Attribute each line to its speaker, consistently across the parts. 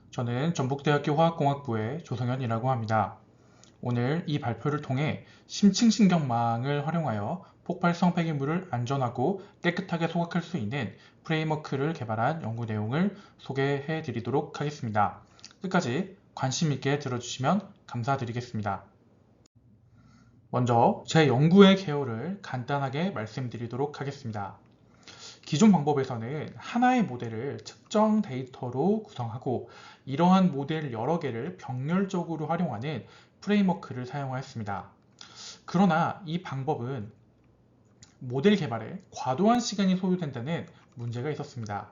Speaker 1: 저는 전북대학교 화학공학부의 조성현이라고 합니다. 오늘 이 발표를 통해 심층신경망을 활용하여 폭발성 폐기물을 안전하고 깨끗하게 소각할 수 있는 프레임워크를 개발한 연구 내용을 소개해 드리도록 하겠습니다. 끝까지 관심 있게 들어주시면 감사드리겠습니다. 먼저 제 연구의 개요를 간단하게 말씀드리도록 하겠습니다. 기존 방법에서는 하나의 모델을 특정 데이터로 구성하고 이러한 모델 여러 개를 병렬적으로 활용하는 프레임워크를 사용하였습니다. 그러나 이 방법은 모델 개발에 과도한 시간이 소요된다는 문제가 있었습니다.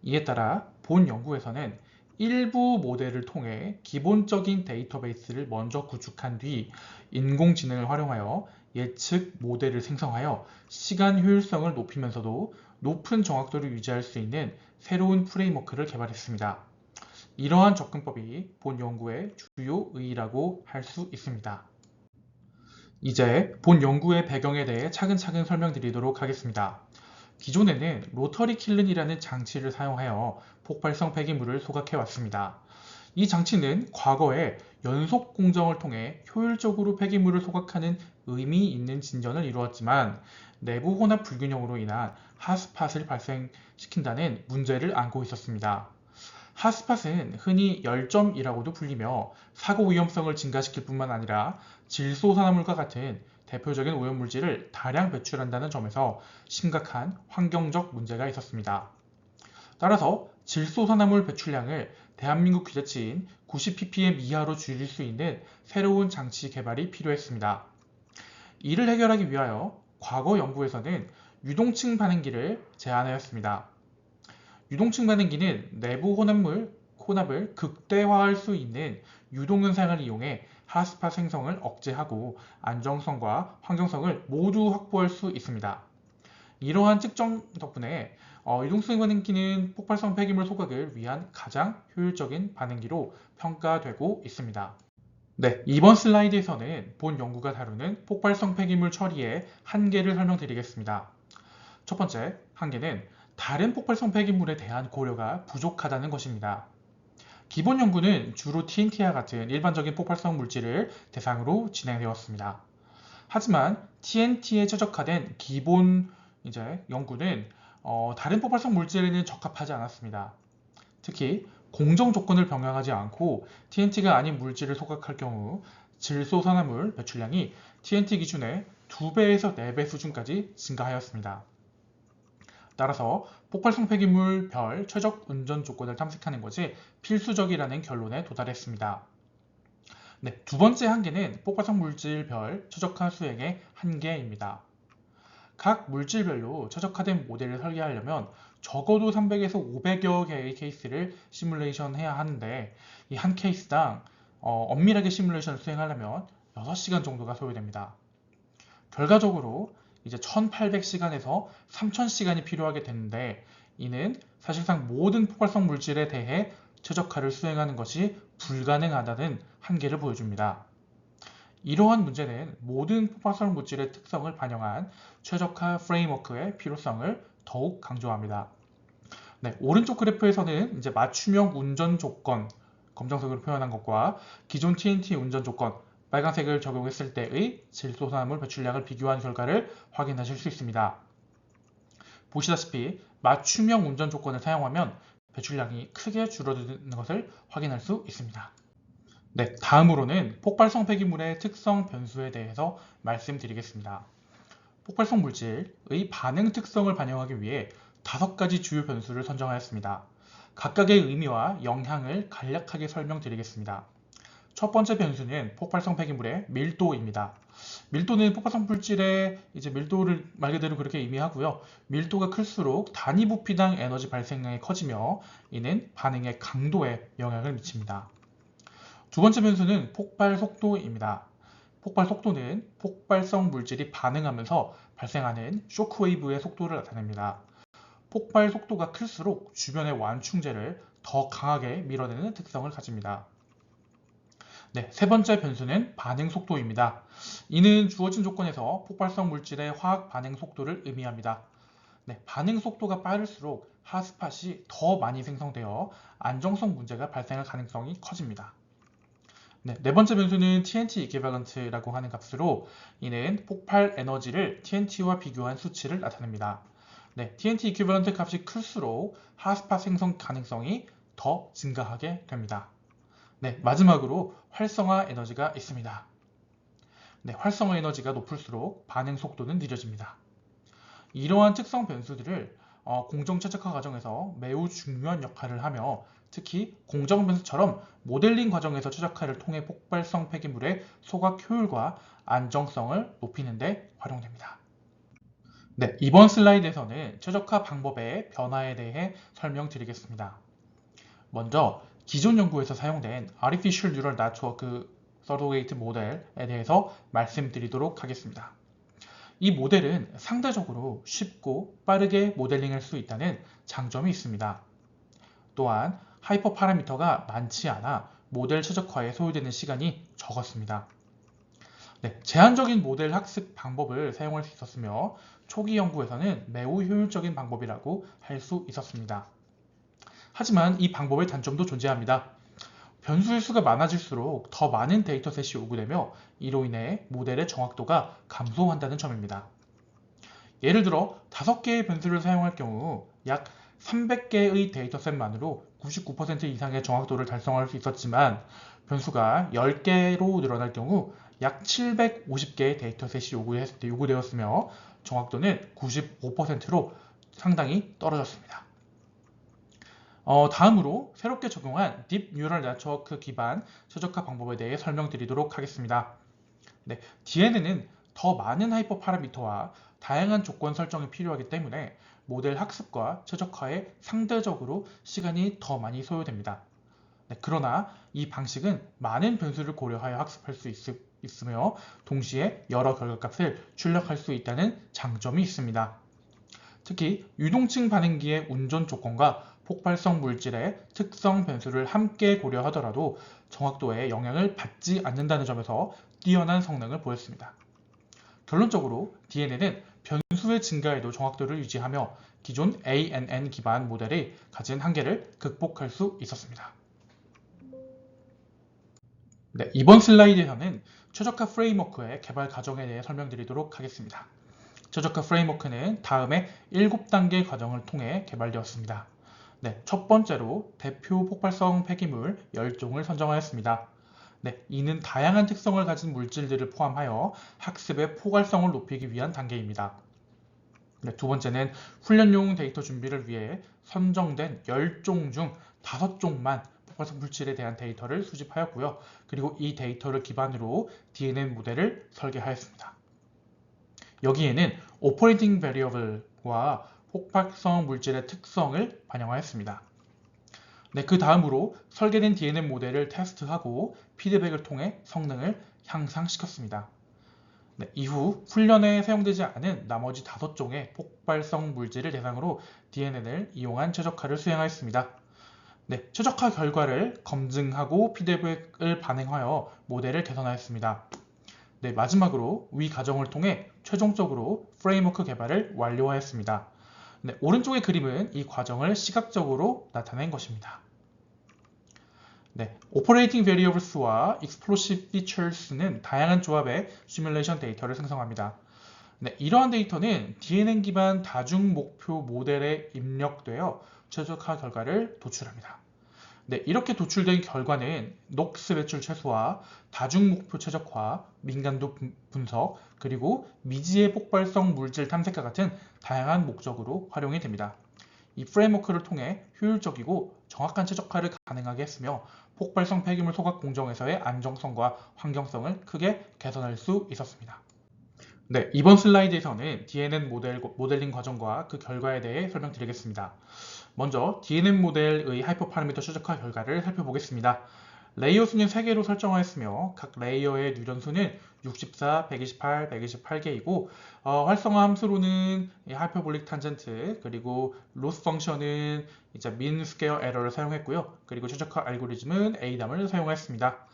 Speaker 1: 이에 따라 본 연구에서는 일부 모델을 통해 기본적인 데이터베이스를 먼저 구축한 뒤 인공지능을 활용하여 예측 모델을 생성하여 시간 효율성을 높이면서도 높은 정확도를 유지할 수 있는 새로운 프레임워크를 개발했습니다. 이러한 접근법이 본 연구의 주요 의의라고 할 수 있습니다. 이제 본 연구의 배경에 대해 차근차근 설명드리도록 하겠습니다. 기존에는 로터리 킬른이라는 장치를 사용하여 폭발성 폐기물을 소각해 왔습니다. 이 장치는 과거에 연속 공정을 통해 효율적으로 폐기물을 소각하는 의미 있는 진전을 이루었지만 내부 혼합 불균형으로 인한 핫스팟을 발생시킨다는 문제를 안고 있었습니다. 핫스팟은 흔히 열점이라고도 불리며 사고 위험성을 증가시킬 뿐만 아니라 질소산화물과 같은 대표적인 오염물질을 다량 배출한다는 점에서 심각한 환경적 문제가 있었습니다. 따라서 질소산화물 배출량을 대한민국 규제치인 90ppm 이하로 줄일 수 있는 새로운 장치 개발이 필요했습니다. 이를 해결하기 위하여 과거 연구에서는 유동층 반응기를 제안하였습니다. 유동층 반응기는 내부 혼합을 극대화할 수 있는 유동현상을 이용해 핫스팟 생성을 억제하고 안정성과 환경성을 모두 확보할 수 있습니다. 이러한 측정 덕분에 유동성 반응기는 폭발성 폐기물 소각을 위한 가장 효율적인 반응기로 평가되고 있습니다. 네, 이번 슬라이드에서는 본 연구가 다루는 폭발성 폐기물 처리의 한계를 설명드리겠습니다. 첫 번째 한계는 다른 폭발성 폐기물에 대한 고려가 부족하다는 것입니다. 기본 연구는 주로 TNT와 같은 일반적인 폭발성 물질을 대상으로 진행되었습니다. 하지만 TNT에 최적화된 기본 연구는 다른 폭발성 물질에는 적합하지 않았습니다. 특히 공정 조건을 병행하지 않고 TNT가 아닌 물질을 소각할 경우 질소산화물 배출량이 TNT 기준의 2배에서 4배 수준까지 증가하였습니다. 따라서 폭발성 폐기물 별 최적 운전 조건을 탐색하는 것이 필수적이라는 결론에 도달했습니다. 네, 두 번째 한계는 폭발성 물질 별 최적화 수행의 한계입니다. 각 물질별로 최적화된 모델을 설계하려면 적어도 300에서 500여 개의 케이스를 시뮬레이션 해야 하는데 이 한 케이스당 엄밀하게 시뮬레이션을 수행하려면 6시간 정도가 소요됩니다. 결과적으로 이제 1800시간에서 3000시간이 필요하게 되는데 이는 사실상 모든 폭발성 물질에 대해 최적화를 수행하는 것이 불가능하다는 한계를 보여줍니다. 이러한 문제는 모든 폭발성 물질의 특성을 반영한 최적화 프레임워크의 필요성을 더욱 강조합니다. 네, 오른쪽 그래프에서는 이제 맞춤형 운전 조건, 검정색으로 표현한 것과 기존 TNT 운전 조건, 빨간색을 적용했을 때의 질소산화물 배출량을 비교한 결과를 확인하실 수 있습니다. 보시다시피 맞춤형 운전 조건을 사용하면 배출량이 크게 줄어드는 것을 확인할 수 있습니다. 네, 다음으로는 폭발성 폐기물의 특성 변수에 대해서 말씀드리겠습니다. 폭발성 물질의 반응 특성을 반영하기 위해 5가지 주요 변수를 선정하였습니다. 각각의 의미와 영향을 간략하게 설명드리겠습니다. 첫 번째 변수는 폭발성 폐기물의 밀도입니다. 밀도는 폭발성 물질의 밀도를 말 그대로 그렇게 의미하고요. 밀도가 클수록 단위 부피당 에너지 발생량이 커지며 이는 반응의 강도에 영향을 미칩니다. 두 번째 변수는 폭발 속도입니다. 폭발 속도는 폭발성 물질이 반응하면서 발생하는 쇼크웨이브의 속도를 나타냅니다. 폭발 속도가 클수록 주변의 완충제를 더 강하게 밀어내는 특성을 가집니다. 네, 세 번째 변수는 반응 속도입니다. 이는 주어진 조건에서 폭발성 물질의 화학 반응 속도를 의미합니다. 네, 반응 속도가 빠를수록 핫스팟이 더 많이 생성되어 안정성 문제가 발생할 가능성이 커집니다. 네 번째 변수는 TNT equivalent라고 하는 값으로 이는 폭발 에너지를 TNT와 비교한 수치를 나타냅니다. TNT equivalent 값이 클수록 핫스팟 생성 가능성이 더 증가하게 됩니다. 마지막으로 활성화 에너지가 있습니다. 활성화 에너지가 높을수록 반응 속도는 느려집니다. 이러한 특성 변수들을 공정 최적화 과정에서 매우 중요한 역할을 하며 특히 공정 변수처럼 모델링 과정에서 최적화를 통해 폭발성 폐기물의 소각 효율과 안정성을 높이는 데 활용됩니다. 이번 슬라이드에서는 최적화 방법의 변화에 대해 설명드리겠습니다. 먼저 기존 연구에서 사용된 Artificial Neural Network Surrogate 모델에 대해서 말씀드리도록 하겠습니다. 이 모델은 상대적으로 쉽고 빠르게 모델링할 수 있다는 장점이 있습니다. 또한 하이퍼 파라미터가 많지 않아 모델 최적화에 소요되는 시간이 적었습니다. 제한적인 모델 학습 방법을 사용할 수 있었으며 초기 연구에서는 매우 효율적인 방법이라고 할 수 있었습니다. 하지만 이 방법의 단점도 존재합니다. 변수의 수가 많아질수록 더 많은 데이터셋이 요구되며 이로 인해 모델의 정확도가 감소한다는 점입니다. 예를 들어 5개의 변수를 사용할 경우 약 300개의 데이터셋만으로 99% 이상의 정확도를 달성할 수 있었지만 변수가 10개로 늘어날 경우 약 750개의 데이터셋이 요구되었으며 정확도는 95%로 상당히 떨어졌습니다. 다음으로 새롭게 적용한 딥 뉴럴 네트워크 기반 최적화 방법에 대해 설명드리도록 하겠습니다. DNN은 더 많은 하이퍼 파라미터와 다양한 조건 설정이 필요하기 때문에 모델 학습과 최적화에 상대적으로 시간이 더 많이 소요됩니다. 그러나 이 방식은 많은 변수를 고려하여 학습할 수 있으며 동시에 여러 결과값을 출력할 수 있다는 장점이 있습니다. 특히 유동층 반응기의 운전 조건과 폭발성 물질의 특성 변수를 함께 고려하더라도 정확도에 영향을 받지 않는다는 점에서 뛰어난 성능을 보였습니다. 결론적으로 DNN은 변수의 증가에도 정확도를 유지하며 기존 ANN 기반 모델이 가진 한계를 극복할 수 있었습니다. 이번 슬라이드에서는 최적화 프레임워크의 개발 과정에 대해 설명드리도록 하겠습니다. 최적화 프레임워크는 다음의 7단계 과정을 통해 개발되었습니다. 첫 번째로 대표 폭발성 폐기물 10종을 선정하였습니다. 이는 다양한 특성을 가진 물질들을 포함하여 학습의 포괄성을 높이기 위한 단계입니다. 두 번째는 훈련용 데이터 준비를 위해 선정된 10종 중 5종만 폭발성 물질에 대한 데이터를 수집하였고요. 그리고 이 데이터를 기반으로 DNN 모델을 설계하였습니다. 여기에는 오퍼레이팅 베리어블과 폭발성 물질의 특성을 반영하였습니다. 그 다음으로 설계된 DNN 모델을 테스트하고 피드백을 통해 성능을 향상시켰습니다. 이후 훈련에 사용되지 않은 나머지 5종의 폭발성 물질을 대상으로 DNN을 이용한 최적화를 수행하였습니다. 최적화 결과를 검증하고 피드백을 반영하여 모델을 개선하였습니다. 마지막으로 위 과정을 통해 최종적으로 프레임워크 개발을 완료하였습니다. 오른쪽의 그림은 이 과정을 시각적으로 나타낸 것입니다. Operating Variables와 Explosive Features는 다양한 조합의 시뮬레이션 데이터를 생성합니다. 이러한 데이터는 DNN 기반 다중 목표 모델에 입력되어 최적화 결과를 도출합니다. 이렇게 도출된 결과는 녹스 배출 최소화, 다중 목표 최적화, 민감도 분석, 그리고 미지의 폭발성 물질 탐색과 같은 다양한 목적으로 활용이 됩니다. 이 프레임워크를 통해 효율적이고 정확한 최적화를 가능하게 했으며 폭발성 폐기물 소각 공정에서의 안정성과 환경성을 크게 개선할 수 있었습니다. 이번 슬라이드에서는 DNN 모델링 과정과 그 결과에 대해 설명드리겠습니다. 먼저 DNN 모델의 하이퍼 파라미터 최적화 결과를 살펴보겠습니다. 레이어 수는 3개로 설정하였으며 각 레이어의 뉴런수는 64, 128, 128개이고 활성화 함수로는 하이퍼볼릭 탄젠트 그리고 로스 펑션은 민 스퀘어 에러를 사용했고요. 그리고 최적화 알고리즘은 ADAM을 사용했습니다.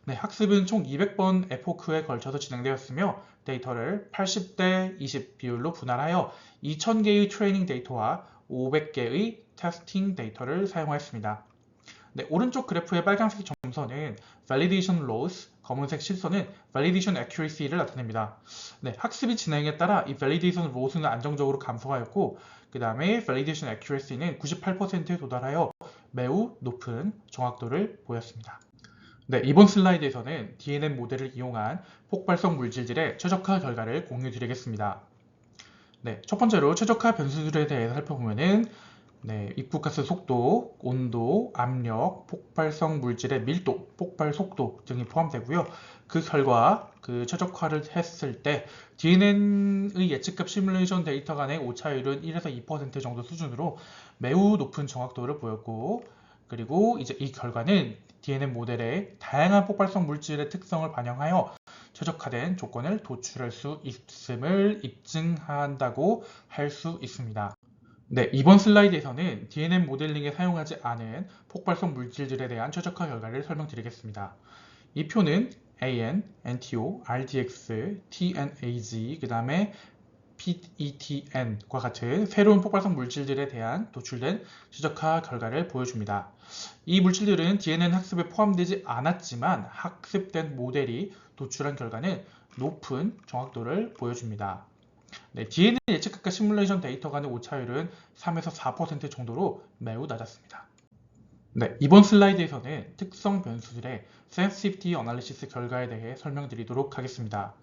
Speaker 1: 학습은 총 200번 에포크에 걸쳐서 진행되었으며 데이터를 80대 20 비율로 분할하여 2000개의 트레이닝 데이터와 500개의 테스팅 데이터를 사용하였습니다. 네, 오른쪽 그래프의 빨간색 점선은 validation loss, 검은색 실선은 validation accuracy를 나타냅니다. 네, 학습이 진행에 따라 이 validation loss는 안정적으로 감소하였고 그 다음에 validation accuracy는 98%에 도달하여 매우 높은 정확도를 보였습니다. 네, 이번 슬라이드에서는 DNN 모델을 이용한 폭발성 물질들의 최적화 결과를 공유드리겠습니다. 네, 첫 번째로 최적화 변수들에 대해 살펴보면은 입국가스 속도, 온도, 압력, 폭발성 물질의 밀도, 폭발 속도 등이 포함되고요. 그 결과 그 최적화를 했을 때 DNN의 예측값 시뮬레이션 데이터 간의 오차율은 1에서 2% 정도 수준으로 매우 높은 정확도를 보였고, 그리고 이제 이 결과는 DNN 모델의 다양한 폭발성 물질의 특성을 반영하여 최적화된 조건을 도출할 수 있음을 입증한다고 할 수 있습니다. 네, 이번 슬라이드에서는 DNN 모델링에 사용하지 않은 폭발성 물질들에 대한 최적화 결과를 설명드리겠습니다. 이 표는 AN, NTO, RDX, TNAG, 그 다음에 PETN과 같은 새로운 폭발성 물질들에 대한 도출된 최적화 결과를 보여줍니다. 이 물질들은 DNN 학습에 포함되지 않았지만 학습된 모델이 도출한 결과는 높은 정확도를 보여줍니다. 네, DNN 예측학과 시뮬레이션 데이터 간의 오차율은 3에서 4% 정도로 매우 낮았습니다. 네, 이번 슬라이드에서는 특성 변수들의 Sensitivity Analysis 결과에 대해 설명드리도록 하겠습니다.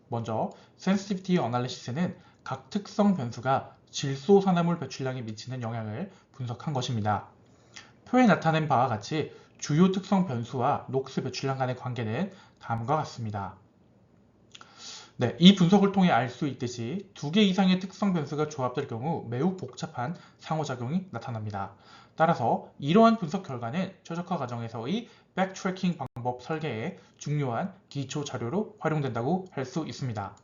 Speaker 1: 먼저 Sensitivity Analysis는 각 특성 변수가 질소 산화물 배출량에 미치는 영향을 분석한 것입니다. 표에 나타낸 바와 같이 주요 특성 변수와 녹스 배출량 간의 관계는 다음과 같습니다. 네, 이 분석을 통해 알 수 있듯이 2개 이상의 특성 변수가 조합될 경우 매우 복잡한 상호작용이 나타납니다. 따라서 이러한 분석 결과는 최적화 과정에서의 백트래킹 방법 설계에 중요한 기초 자료로 활용된다고 할 수 있습니다.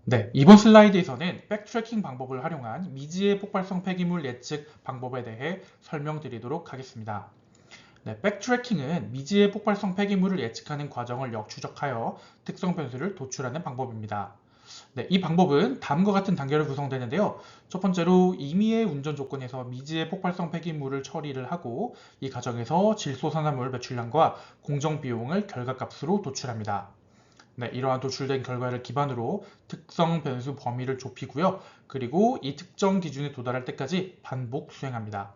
Speaker 1: 네, 이번 슬라이드에서는 백트래킹 방법을 활용한 미지의 폭발성 폐기물 예측 방법에 대해 설명드리도록 하겠습니다. 네, 백트래킹은 미지의 폭발성 폐기물을 예측하는 과정을 역추적하여 특성 변수를 도출하는 방법입니다. 네, 이 방법은 다음과 같은 단계로 구성되는데요. 첫 번째로 임의의 운전 조건에서 미지의 폭발성 폐기물을 처리를 하고 이 과정에서 질소산화물 배출량과 공정 비용을 결과값으로 도출합니다. 네, 이러한 도출된 결과를 기반으로 특성 변수 범위를 좁히고요. 그리고 이 특정 기준에 도달할 때까지 반복 수행합니다.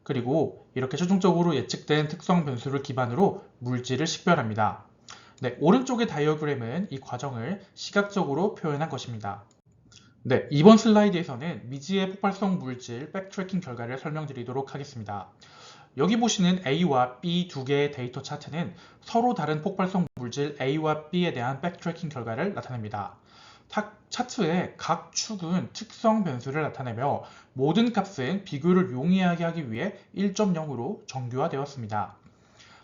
Speaker 1: 그리고 이렇게 최종적으로 예측된 특성 변수를 기반으로 물질을 식별합니다. 네, 오른쪽의 다이어그램은 이 과정을 시각적으로 표현한 것입니다. 네, 이번 슬라이드에서는 미지의 폭발성 물질 백트래킹 결과를 설명드리도록 하겠습니다. 여기 보시는 A와 B 두 개의 데이터 차트는 서로 다른 폭발성 물질 A와 B에 대한 백트래킹 결과를 나타냅니다. 차트의 각 축은 특성 변수를 나타내며 모든 값은 비교를 용이하게 하기 위해 1.0으로 정규화되었습니다.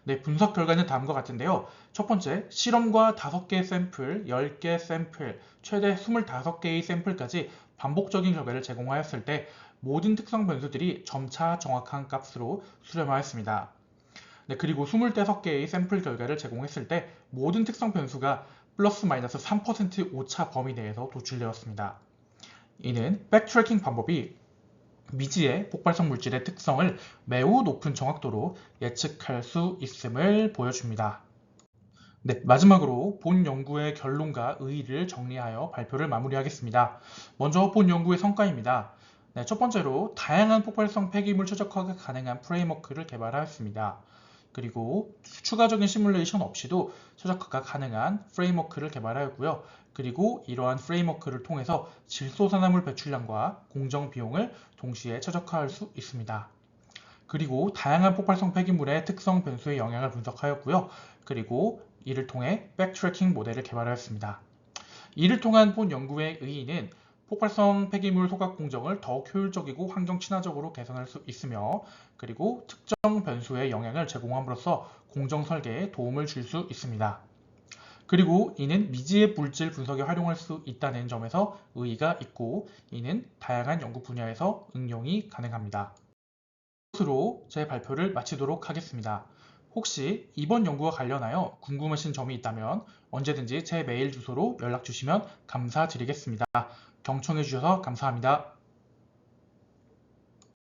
Speaker 1: 네, 분석 결과는 다음과 같은데요. 첫 번째, 실험과 5개의 샘플, 10개 샘플, 최대 25개의 샘플까지 반복적인 결과를 제공하였을 때 모든 특성 변수들이 점차 정확한 값으로 수렴하였습니다. 네, 그리고 25개의 샘플 결과를 제공했을 때 모든 특성 변수가 플러스 마이너스 3% 오차 범위 내에서 도출되었습니다. 이는 백트래킹 방법이 미지의 폭발성 물질의 특성을 매우 높은 정확도로 예측할 수 있음을 보여줍니다. 네, 마지막으로 본 연구의 결론과 의의를 정리하여 발표를 마무리하겠습니다. 먼저 본 연구의 성과입니다. 네, 첫 번째로 다양한 폭발성 폐기물 최적화가 가능한 프레임워크를 개발하였습니다. 그리고 추가적인 시뮬레이션 없이도 최적화가 가능한 프레임워크를 개발하였고요. 그리고 이러한 프레임워크를 통해서 질소산화물 배출량과 공정 비용을 동시에 최적화할 수 있습니다. 그리고 다양한 폭발성 폐기물의 특성 변수의 영향을 분석하였고요. 그리고 이를 통해 백트래킹 모델을 개발하였습니다. 이를 통한 본 연구의 의의는 폭발성 폐기물 소각 공정을 더욱 효율적이고 환경 친화적으로 개선할 수 있으며 그리고 특정 변수의 영향을 제공함으로써 공정 설계에 도움을 줄 수 있습니다. 그리고 이는 미지의 물질 분석에 활용할 수 있다는 점에서 의의가 있고 이는 다양한 연구 분야에서 응용이 가능합니다. 이것으로 제 발표를 마치도록 하겠습니다. 혹시 이번 연구와 관련하여 궁금하신 점이 있다면 언제든지 제 메일 주소로 연락 주시면 감사드리겠습니다. 경청해 주셔서 감사합니다.